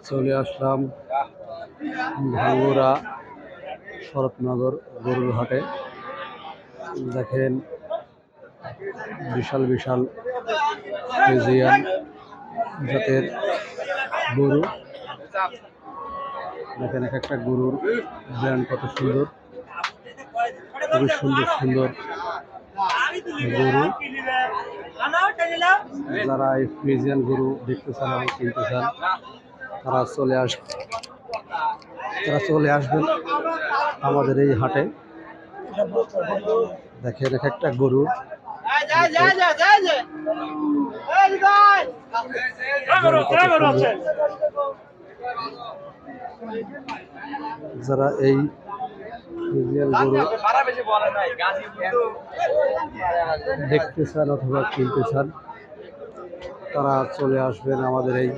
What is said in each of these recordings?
চলে আসলাম ভাঙ্গুরা শরৎনগর গরুর হাটে। দেখেন বিশাল বিশাল ফ্রিজিয়ান জাতের গরু। দেখেন এক একটা গরুর ব্র্যান্ড কত সুন্দর, খুবই সুন্দর সুন্দর গরু। যারা এই ফ্রিজিয়ান গরু দেখতে চান এবং কিনতে চান তারা চলে আসবেন আমাদের এই হাটে। দেখেন এক একটা গরু যারা এই গরু দেখতে চান অথবা কিনতে চান তারা চলে আসবেন আমাদের এই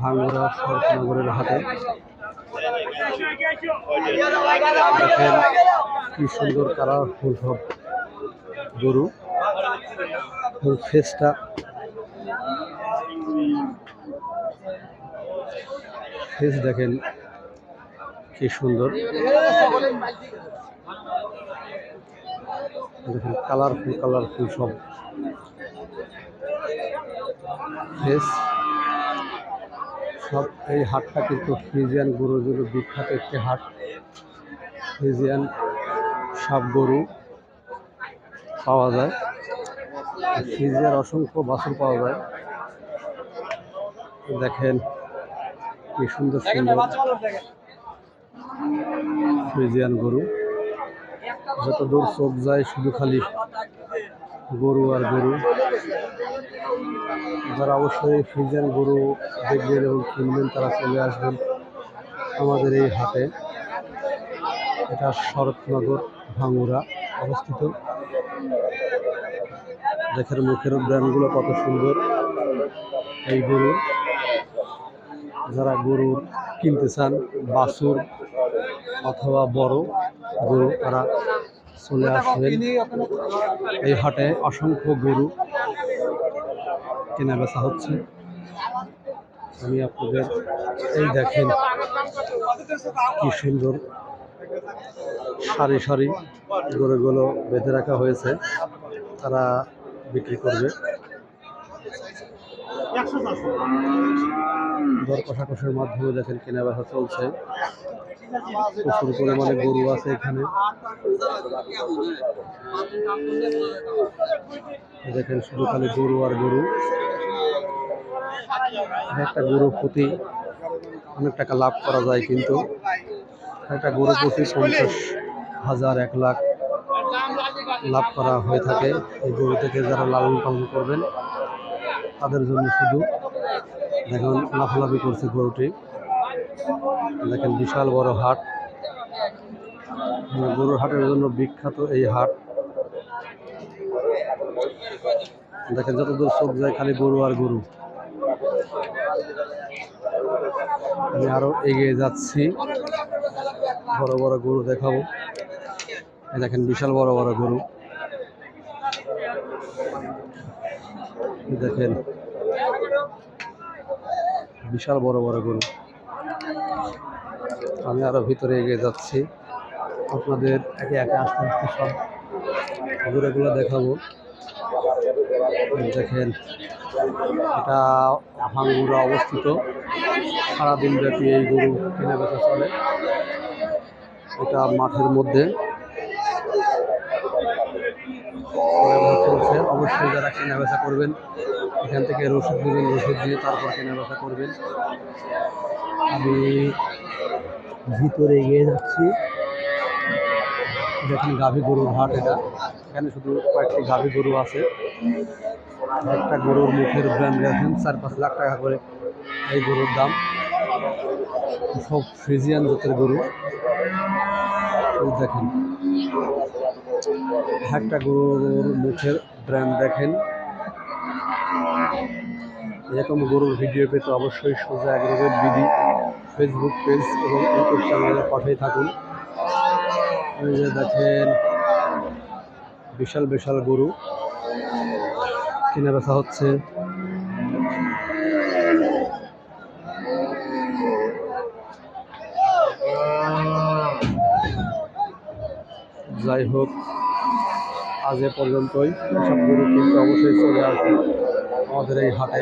ভাঙ্গুরা শরৎনগরের হাটে। দেখেন কি সুন্দর কালারফুল সব গরু, ফেসটা ফেস দেখেন কি সুন্দর, দেখেন কালারফুল সব ফেস সব। এই হাটটা কিন্তু ফ্রিজিয়ান গরুর জন্য বিখ্যাত একটি হাট। ফ্রিজিয়ান সব গরু পাওয়া যায়, ফ্রিজিয়ান অসংখ্য বাছুর পাওয়া যায়। দেখেন কি সুন্দর সুন্দর ফ্রিজিয়ান গরু, যত দূর চোখ যায় শুধু খালি গরু আর গরু। যারা অবশ্যই ফ্রিজিয়ান গরু দেখবেন এবং কিনবেন তারা চলে আসবেন আমাদের এই হাটে। এটা শরৎনগর ভাঙ্গুরা অবস্থিত। দেখেন মুখের ব্র্যান্ডগুলো কত সুন্দর এই গরু। যারা গরু কিনতে চান বাছুর অথবা বড় গরু তারা চলে আসবেন এই হাটে। অসংখ্য গরু কেনা বেচা হচ্ছে। আমি আপনাদের এই দেখেন কি সুন্দর সারি সারি গরুগুলো বেঁধে রাখা হয়েছে, তারা বিক্রি করবে। দর কষাকষির মাধ্যমে দেখেন কেনা বেচা চলছে। প্রচুর পরিমাণে গরু আছে এখানে। দেখেন শুধু খালি গরু আর গরু। একটা গরু প্রতি অনেক টাকা লাভ করা যায়, কিন্তু একটা গরু প্রতি 50,000 1 লাখ লাভ করা হয়ে থাকে। এই গরু থেকে যারা লালন পালন করবেন তাদের জন্য শুধু দেখুন লাফালাফি করছে গরুটি। দেখেন বিশাল বড় হাট, গরুর হাটের জন্য বিখ্যাত এই হাট। দেখেন যতদূর চোখ যায় খালি গরু আর গরু। আমি আরো এগিয়ে যাচ্ছি, বড় বড় গরু দেখাবো। দেখেন বিশাল বড় বড় গরু, দেখেন বিশাল বড় বড় গরু। আমি আরো ভিতরে এগিয়ে যাচ্ছি, আপনাদের একে একে আস্তে আস্তে সব গরুগুলো দেখাবো। দেখেন এটা ভাঙ্গুরা অবস্থিত। সারাদিন ব্যাপী এই গরু কেনা বেচা চলে। এটা মাঠের মধ্যে চলছে। অবশ্যই যারা কেনা বেচা করবেন এখান থেকে রসিদ দেবেন, রসিদ দিয়ে তারপর কেনা বেচা করবেন। আমি ভিতরে এগিয়ে যাচ্ছি। দেখেন গাভী গরুর হাট এটা। এখানে শুধু কয়েকটি গাভী গরু আছে। একটা গরুর মুখের ব্র্যান্ড দেখেন 4-5 লাখ টাকা করে এই গরুর দাম। সব ফ্রিজিয়ান জাতের গরু। দেখেন একটা গরুর মুখের ব্র্যান্ড দেখেন। এরকম গরুর ভিডিও পেতে অবশ্যই সোজা এগ্রোভেট বিডি ফেসবুক পেজ এবং ইউটিউব চ্যানেলের পাশেই থাকুন। এই যে দেখেন বিশাল বিশাল গরু কিনে বেচা হচ্ছে। যাই হোক, আজ এ পর্যন্তই। সব গরু কিন্তু অবশ্যই চলে আসবে আমাদের এই হাটে।